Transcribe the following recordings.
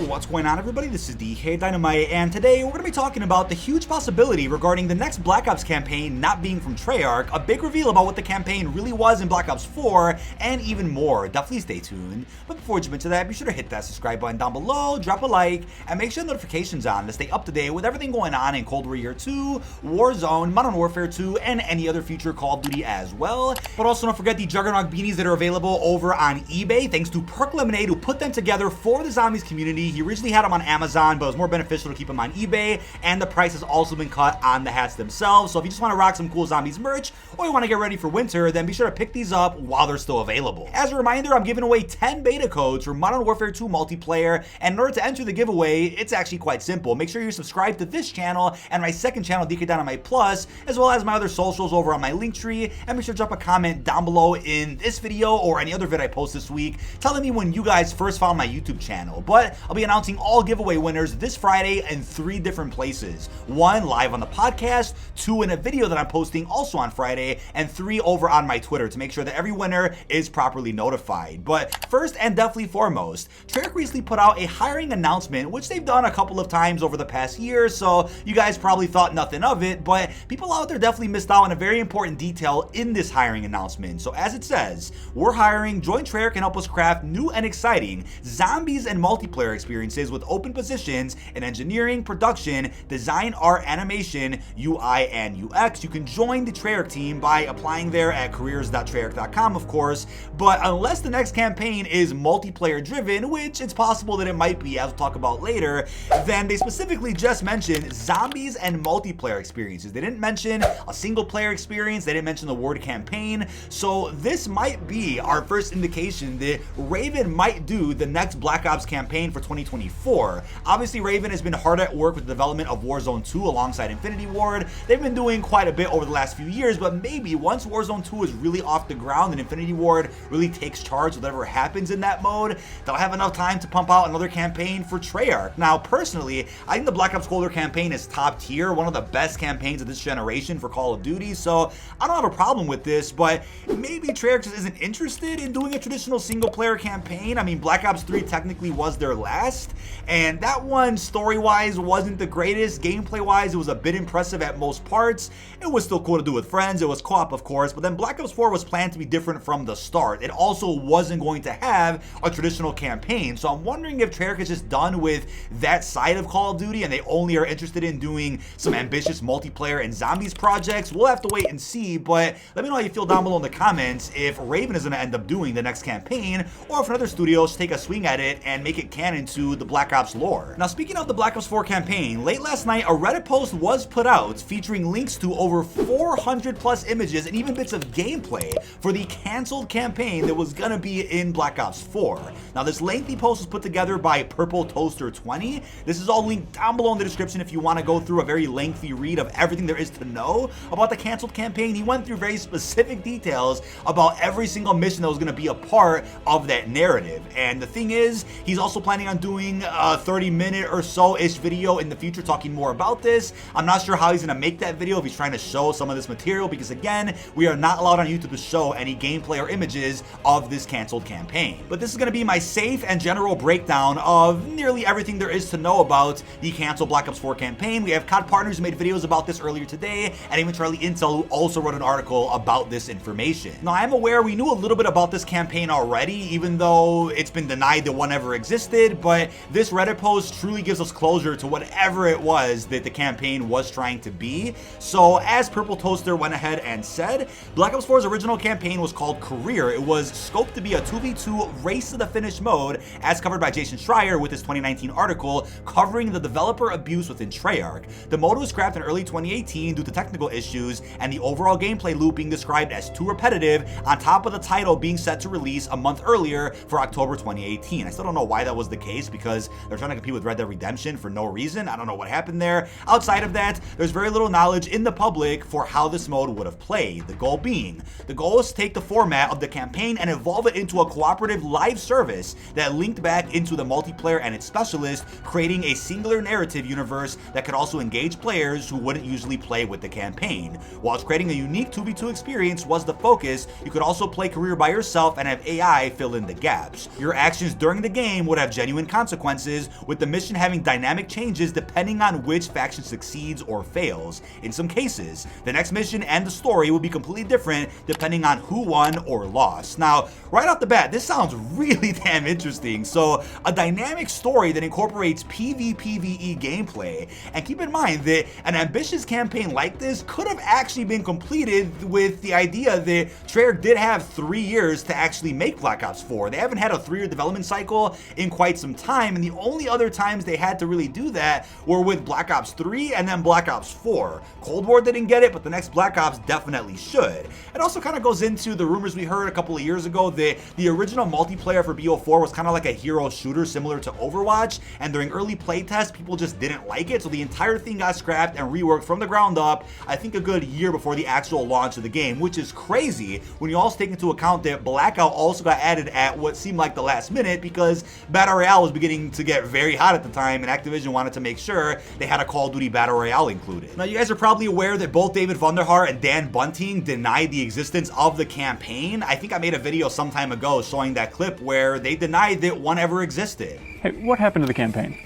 What's going on, everybody? This is dkdynamite, and today we're going to be talking about the huge possibility regarding the next Black Ops campaign not being from Treyarch, a big reveal about what the campaign really was in Black Ops 4, and even more. Definitely stay tuned. But before we jump into that, be sure to hit that subscribe button down below, drop a like, and make sure the notifications on to stay up to date with everything going on in Cold War Year 2, Warzone, Modern Warfare 2, and any other future Call of Duty as well. But also don't forget the Juggernaut beanies that are available over on eBay, thanks to Perk Lemonade, who put them together for the Zombies community. He originally had them on Amazon, but it was more beneficial to keep them on eBay, and the price has also been cut on the hats themselves. So if you just want to rock some cool Zombies merch, or you want to get ready for winter, then be sure to pick these up while they're still available. As a reminder, I'm giving away 10 beta codes for Modern Warfare 2 multiplayer, and in order to enter the giveaway, it's actually quite simple. Make sure you're subscribed to this channel and my second channel, dkdynamite Plus, as well as my other socials over on my Linktree, and be sure to drop a comment down below in this video or any other vid I post this week, telling me when you guys first found my YouTube channel. But I'll be announcing all giveaway winners this Friday in 3 different places. 1 live on the podcast, 2 in a video that I'm posting also on Friday, and 3 over on my Twitter to make sure that every winner is properly notified. But first and definitely foremost, Treyarch recently put out a hiring announcement, which they've done a couple of times over the past year, so you guys probably thought nothing of it, but people out there definitely missed out on a very important detail in this hiring announcement. So as it says, we're hiring, join Treyarch and help us craft new and exciting zombies and multiplayer experiences with open positions in engineering, production, design, art, animation, UI, and UX. You can join the Treyarch team by applying there at careers.treyarch.com, of course, but unless the next campaign is multiplayer driven, which it's possible that it might be, as we'll talk about later, then they specifically just mentioned zombies and multiplayer experiences. They didn't mention a single player experience, they didn't mention the word campaign, so this might be our first indication that Raven might do the next Black Ops campaign for 2024. Obviously, Raven has been hard at work with the development of Warzone 2 alongside Infinity Ward. They've been doing quite a bit over the last few years, but maybe once Warzone 2 is really off the ground and Infinity Ward really takes charge of whatever happens in that mode, they'll have enough time to pump out another campaign for Treyarch. Now, personally, I think the Black Ops Cold War campaign is top tier, one of the best campaigns of this generation for Call of Duty, so I don't have a problem with this, but maybe Treyarch just isn't interested in doing a traditional single-player campaign. I mean, Black Ops 3 technically was their last, and that one, story-wise, wasn't the greatest. Gameplay-wise, it was a bit impressive at most parts. It was still cool to do with friends. It was co-op, of course, but then Black Ops 4 was planned to be different from the start. It also wasn't going to have a traditional campaign, so I'm wondering if Treyarch is just done with that side of Call of Duty and they only are interested in doing some ambitious multiplayer and zombies projects. We'll have to wait and see, but let me know how you feel down below in the comments if Raven is going to end up doing the next campaign, or if another studios take a swing at it and make it canon to the Black Ops lore. Now, speaking of the Black Ops 4 campaign, late last night a Reddit post was put out featuring links to over 400 plus images and even bits of gameplay for the canceled campaign that was going to be in Black Ops 4. Now, this lengthy post was put together by Purple Toaster 20. This is all linked down below in the description if you want to go through a very lengthy read of everything there is to know about the canceled campaign. He went through very specific details about every single mission that was going to be a part of that narrative. And the thing is, he's also planning on doing a 30-minute or so-ish video in the future talking more about this. I'm not sure how he's going to make that video, if he's trying to show some of this material, because again, we are not allowed on YouTube to show any gameplay or images of this canceled campaign. But this is going to be my safe and general breakdown of nearly everything there is to know about the canceled Black Ops 4 campaign. We have COD partners who made videos about this earlier today, and even Charlie Intel, who also wrote an article about this information. Now, I am aware we knew a little bit about this campaign already, even though it's been denied that one ever existed, but this Reddit post truly gives us closure to whatever it was that the campaign was trying to be. So, as Purple Toaster went ahead and said, Black Ops 4's original campaign was called Career. It was scoped to be a 2v2 race to the finish mode, as covered by Jason Schreier with his 2019 article covering the developer abuse within Treyarch. The mode was scrapped in early 2018 due to technical issues, and the overall gameplay loop being described as too repetitive, on top of the title being set to release a month earlier for October 2018. I still don't know why that was the case, because they're trying to compete with Red Dead Redemption for no reason. I don't know what happened there. Outside of that, there's very little knowledge in the public for how this mode would have played. The goal is to take the format of the campaign and evolve it into a cooperative live service that linked back into the multiplayer and its specialist, creating a singular narrative universe that could also engage players who wouldn't usually play with the campaign. Whilst creating a unique 2v2 experience was the focus, you could also play Career by yourself and have AI fill in the gaps. Your actions during the game would have genuine consequences, with the mission having dynamic changes depending on which faction succeeds or fails. In some cases, the next mission and the story will be completely different depending on who won or lost. Now, right off the bat, this sounds really damn interesting. So, a dynamic story that incorporates PvPvE gameplay. And keep in mind that an ambitious campaign like this could have actually been completed with the idea that Treyarch did have 3 years to actually make Black Ops 4. They haven't had a 3-year development cycle in quite some time, and the only other times they had to really do that were with Black Ops 3 and then Black Ops 4. Cold War didn't get it, but the next Black Ops definitely should. It also kind of goes into the rumors we heard a couple of years ago that the original multiplayer for BO4 was kind of like a hero shooter similar to Overwatch, and during early playtests, people just didn't like it, so the entire thing got scrapped and reworked from the ground up, I think a good year before the actual launch of the game, which is crazy when you also take into account that Blackout also got added at what seemed like the last minute because Battle Royale was beginning to get very hot at the time, and Activision wanted to make sure they had a Call of Duty Battle Royale included. Now, you guys are probably aware that both David Vonderhaar and Dan Bunting denied the existence of the campaign. I think I made a video some time ago showing that clip where they denied that one ever existed. Hey, what happened to the campaign?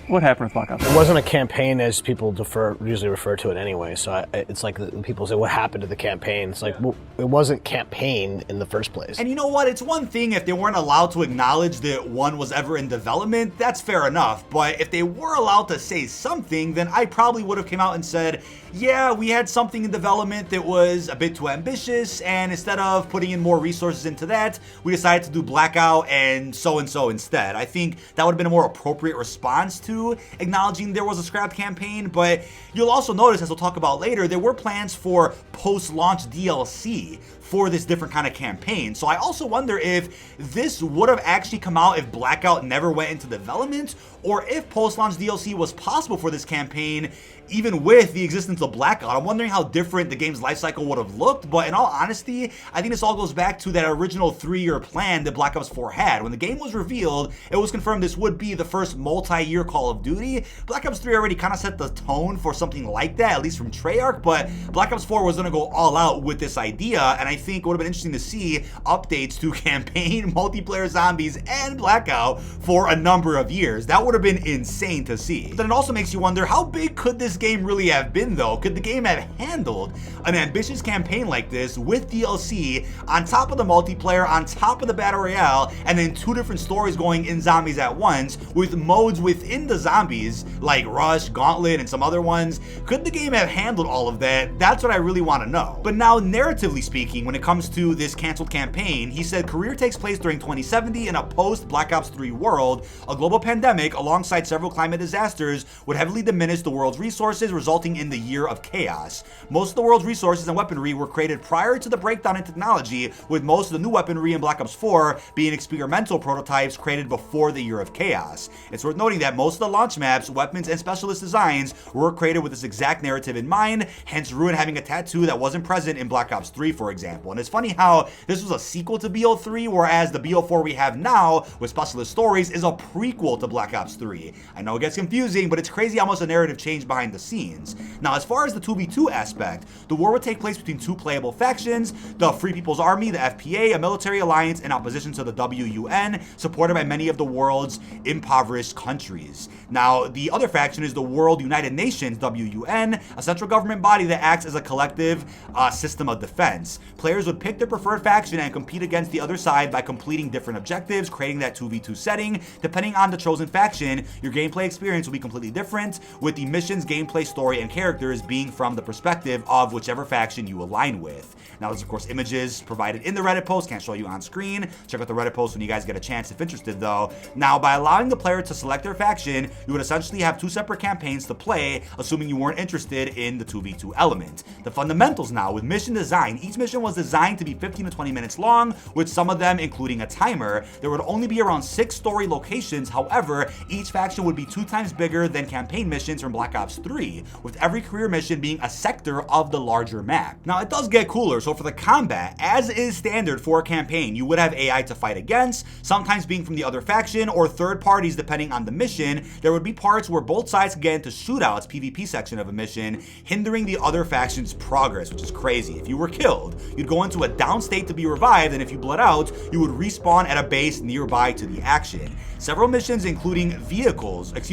What happened with Black Ops? It wasn't a campaign as people usually refer to it anyway, so it's like people say, what happened to the campaign? It's like, well, it wasn't campaign in the first place. And you know what? It's one thing if they weren't allowed to acknowledge that one was ever in development, that's fair enough. But if they were allowed to say something, then I probably would have came out and said, yeah, we had something in development that was a bit too ambitious, and instead of putting in more resources into that, we decided to do Blackout and so instead. I think that would have been a more appropriate response to acknowledging there was a scrapped campaign. But you'll also notice, as we'll talk about later, there were plans for post-launch DLC for this different kind of campaign. So I also wonder if this would have actually come out if Blackout never went into development, or if post-launch DLC was possible for this campaign even with the existence of Blackout. I'm wondering how different the game's lifecycle would have looked, but in all honesty, I think this all goes back to that original 3-year plan that Black Ops 4 had. When the game was revealed, it was confirmed this would be the first multi-year Call of Duty. Black Ops 3 already kind of set the tone for something like that, at least from Treyarch, but Black Ops 4 was going to go all out with this idea, and I think it would have been interesting to see updates to campaign, multiplayer zombies, and Blackout for a number of years. That would have been insane to see. But then it also makes you wonder, how big could this game really have been though? Could the game have handled an ambitious campaign like this with DLC on top of the multiplayer, on top of the Battle Royale, and then 2 different stories going in zombies at once with modes within the zombies like Rush, Gauntlet, and some other ones? Could the game have handled all of that? That's what I really want to know. But now, narratively speaking, when it comes to this canceled campaign, he said career takes place during 2070 in a post-Black Ops 3 world. A global pandemic alongside several climate disasters would heavily diminish the world's resources, resulting in the Year of Chaos. Most of the world's resources and weaponry were created prior to the breakdown in technology, with most of the new weaponry in Black Ops 4 being experimental prototypes created before the Year of Chaos. It's worth noting that most of the launch maps, weapons, and specialist designs were created with this exact narrative in mind, hence Ruin having a tattoo that wasn't present in Black Ops 3, for example. And it's funny how this was a sequel to BO3, whereas the BO4 we have now with specialist stories is a prequel to Black Ops 3. I know it gets confusing, but it's crazy how much the narrative changed behind the scenes. Now, as far as the 2v2 aspect, the war would take place between 2 playable factions: the Free People's Army, the FPA, a military alliance in opposition to the WUN, supported by many of the world's impoverished countries. Now, the other faction is the World United Nations, WUN, a central government body that acts as a collective system of defense. Players would pick their preferred faction and compete against the other side by completing different objectives, creating that 2v2 setting. Depending on the chosen faction, your gameplay experience will be completely different, with the missions, gameplay, story, and characters being from the perspective of whichever faction you align with. Now, there's of course images provided in the Reddit post, can't show you on screen. Check out the Reddit post when you guys get a chance if interested though. Now, by allowing the player to select their faction, you would essentially have 2 separate campaigns to play, assuming you weren't interested in the 2v2 element. The fundamentals now, with mission design, each mission was designed to be 15 to 20 minutes long, with some of them including a timer. There would only be around 6 story locations. However, each faction would be 2 times bigger than campaign missions from Black Ops 3, 3, with every career mission being a sector of the larger map. Now, it does get cooler, so for the combat, as is standard for a campaign, you would have AI to fight against, sometimes being from the other faction or third parties depending on the mission. There would be parts where both sides could get into shootouts, PvP section of a mission, hindering the other faction's progress, which is crazy. If you were killed, you'd go into a down state to be revived, and if you bled out, you would respawn at a base nearby to the action. Several missions included vehicles such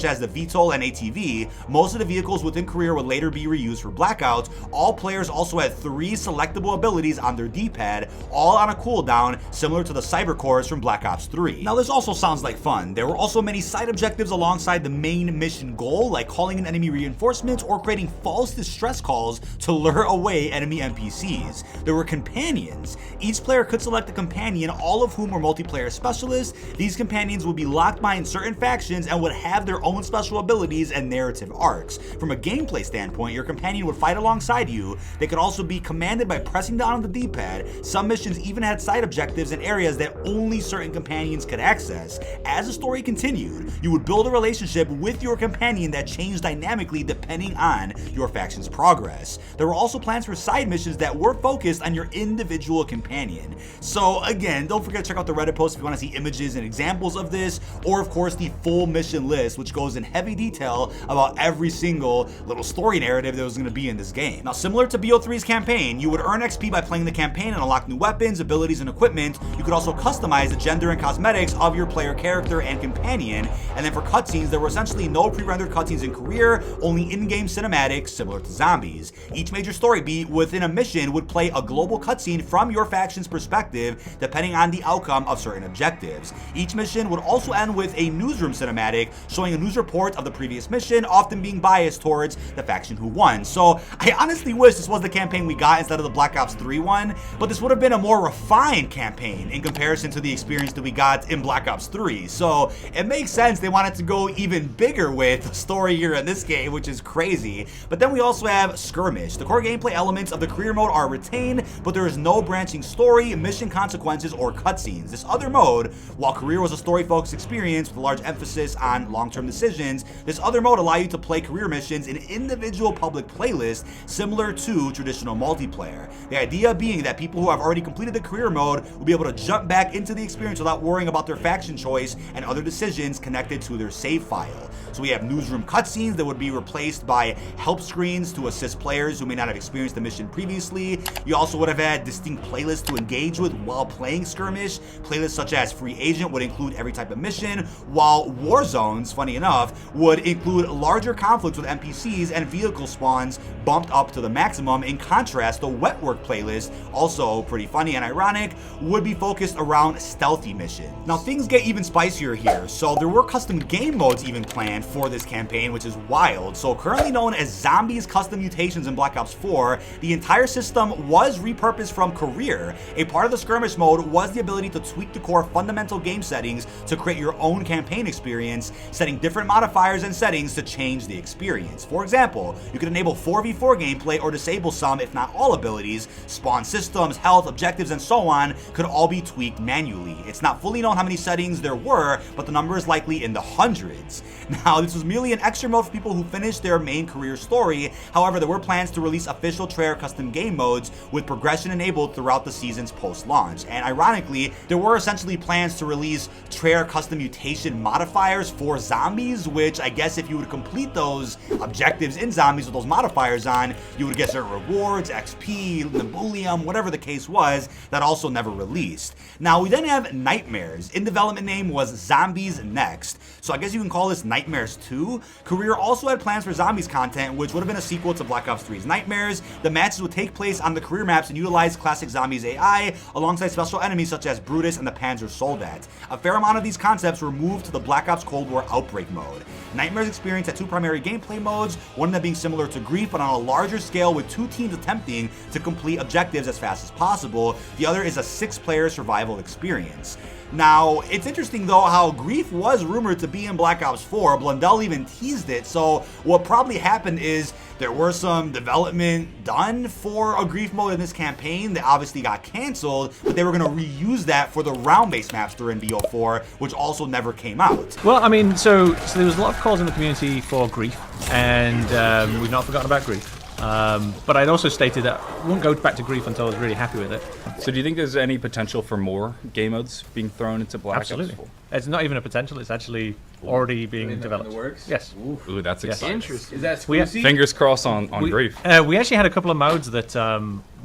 as the VTOL and ATV. Most of the vehicles within career would later be reused for Blackout. All players also had 3 selectable abilities on their D-pad, all on a cooldown, similar to the Cyber Cores from Black Ops 3. Now, this also sounds like fun. There were also many side objectives alongside the main mission goal, like calling in enemy reinforcements or creating false distress calls to lure away enemy NPCs. There were companions. Each player could select a companion, all of whom were multiplayer specialists. These companions would be locked behind certain factions and would have their own special abilities and narrative arcs. From a gameplay standpoint, your companion would fight alongside you. They could also be commanded by pressing down on the D-pad. Some missions even had side objectives in areas that only certain companions could access. As the story continued, you would build a relationship with your companion that changed dynamically depending on your faction's progress. There were also plans for side missions that were focused on your individual companion. So again, don't forget to check out the Reddit post if you want to see images and examples of this, or of course the full mission list, which goes in heavy detail about every single little story narrative that was going to be in this game. Now, similar to BO3's campaign, you would earn XP by playing the campaign and unlock new weapons, abilities, and equipment. You could also customize the gender and cosmetics of your player character and companion. And then for cutscenes, there were essentially no pre-rendered cutscenes in career, only in-game cinematics similar to zombies. Each major story beat within a mission would play a global cutscene from your faction's perspective, depending on the outcome of certain objectives. Each mission would also end with a newsroom cinematic showing a news report of the previous mission, often being biased towards the faction who won. So I honestly wish this was the campaign we got instead of the Black Ops 3 one, but this would have been a more refined campaign in comparison to the experience that we got in Black Ops 3. So it makes sense they wanted to go even bigger with the story here in this game, which is crazy. But then we also have Skirmish. The core gameplay elements of the career mode are retained, but there is no branching story, mission consequences, or cutscenes. This other mode, while career was a story-focused experience with a large emphasis on long-term decisions, this other mode allows you to play career missions in individual public playlists similar to traditional multiplayer. The idea being that people who have already completed the career mode will be able to jump back into the experience without worrying about their faction choice and other decisions connected to their save file. So we have newsroom cutscenes that would be replaced by help screens to assist players who may not have experienced the mission previously. You also would have had distinct playlists to engage with while playing Skirmish. Playlists such as Free Agent would include every type of mission, while Warzones, funny enough, would include larger conflicts with NPCs and vehicle spawns bumped up to the maximum. In contrast, the Reworked playlist, also pretty funny and ironic, would be focused around stealthy missions. Now, things get even spicier here. So there were custom game modes even planned for this campaign, which is wild. So currently known as Zombies Custom Mutations in Black Ops 4, the entire system was repurposed from career. A part of the Skirmish mode was the ability to tweak the core fundamental game settings to create your own campaign experience, setting different modifiers and settings to change the experience. For example, you could enable 4v4 gameplay or disable some, if not all, abilities. Spawn systems, health, objectives, and so on could all be tweaked manually. It's not fully known how many settings there were, but the number is likely in the hundreds. Now, this was merely an extra mode for people who finished their main career story. However, there were plans to release official Treyarch custom game modes with progression enabled throughout the season's post-launch. And ironically, there were essentially plans to release Treyarch custom mutation modifiers for zombies, which I guess if you would complete those objectives in zombies with those modifiers on, you would get certain rewards, XP, Nebulium, whatever the case was, that also never released. Now, we then have Nightmares. In development name was Zombies Next, so I guess you can call this Nightmares 2. Career also had plans for zombies content, which would have been a sequel to Black Ops 3's Nightmares. The matches would take place on the career maps and utilize classic zombies AI alongside special enemies such as Brutus and the Panzer Soldat. A fair amount of these concepts were moved to the Black Ops Cold War Outbreak mode. Nightmares experience had 2 primary gameplay modes, one of them being similar to Grief but on a larger scale with 2 teams attempting to complete objectives as fast as possible. The other is a 6-player survival experience. Now, it's interesting though how Grief was rumored to be in Black Ops 4. Blundell even teased it, so what probably happened is there were some development done for a grief mode in this campaign that obviously got canceled, but they were going to reuse that for the round-based maps during BO4, which also never came out. Well, I mean, so there was a lot of calls in the community for grief, and we've not forgotten about grief. But I'd also stated that I wouldn't go back to grief until I was really happy with it. So do you think there's any potential for more game modes being thrown into Black Ops 4? Absolutely. It's not even a potential, it's actually already being developed. In the works? Yes. Ooh, that's exciting. Interesting. Is that We- exclusive? Fingers crossed on grief. We actually had a couple of modes that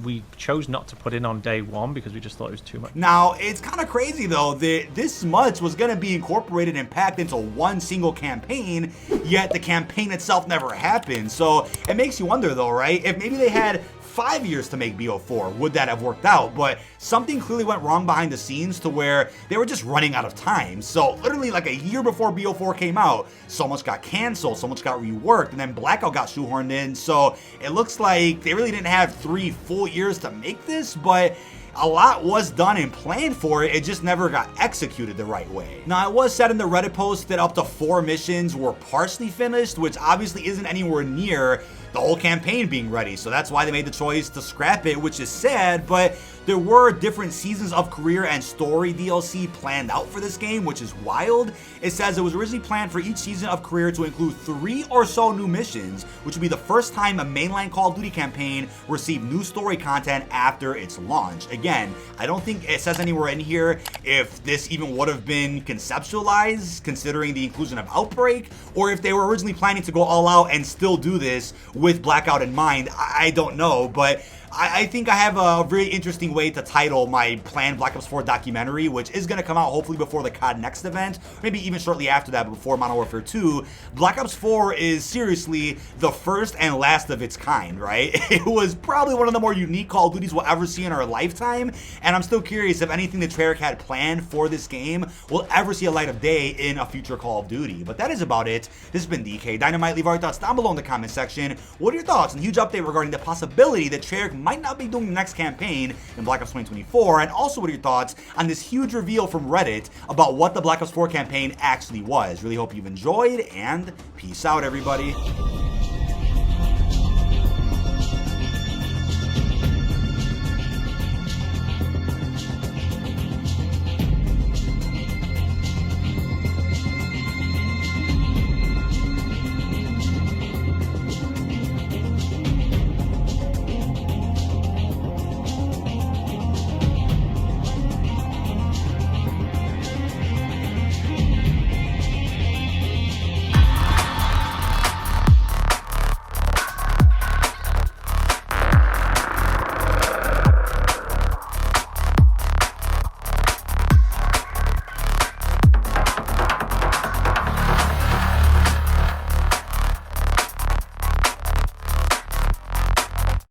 we chose not to put in on day one because we just thought it was too much. Now, it's kind of crazy though that this much was going to be incorporated and packed into one single campaign, yet the campaign itself never happened. So it makes you wonder though, right? If maybe they had 5 years to make BO4, would that have worked out? But something clearly went wrong behind the scenes to where they were just running out of time. So literally like a year before BO4 came out, so much got canceled, so much got reworked, and then Blackout got shoehorned in. So it looks like they really didn't have 3 full years to make this, but a lot was done and planned for it, it just never got executed the right way. Now, it was said in the Reddit post that up to 4 missions were partially finished, which obviously isn't anywhere near the whole campaign being ready, so that's why they made the choice to scrap it, which is sad, but there were different seasons of career and story DLC planned out for this game, which is wild. It says it was originally planned for each season of career to include 3 or so new missions, which would be the first time a mainline Call of Duty campaign received new story content after its launch. Again, I don't think it says anywhere in here if this even would have been conceptualized, considering the inclusion of Outbreak, or if they were originally planning to go all out and still do this with Blackout in mind. I don't know, but I think I have a very interesting way to title my planned Black Ops 4 documentary, which is going to come out hopefully before the COD Next event, maybe even shortly after that, before Modern Warfare 2. Black Ops 4 is seriously the first and last of its kind, right? It was probably one of the more unique Call of Duties we'll ever see in our lifetime, and I'm still curious if anything that Treyarch had planned for this game will ever see a light of day in a future Call of Duty. But that is about it. This has been dkdynamite. Leave all your thoughts down below in the comment section. What are your thoughts on the huge update regarding the possibility that Treyarch might not be doing the next campaign in Black Ops 2024, and also what are your thoughts on this huge reveal from Reddit about what the Black Ops 4 campaign actually was? Really hope you've enjoyed, and peace out, everybody.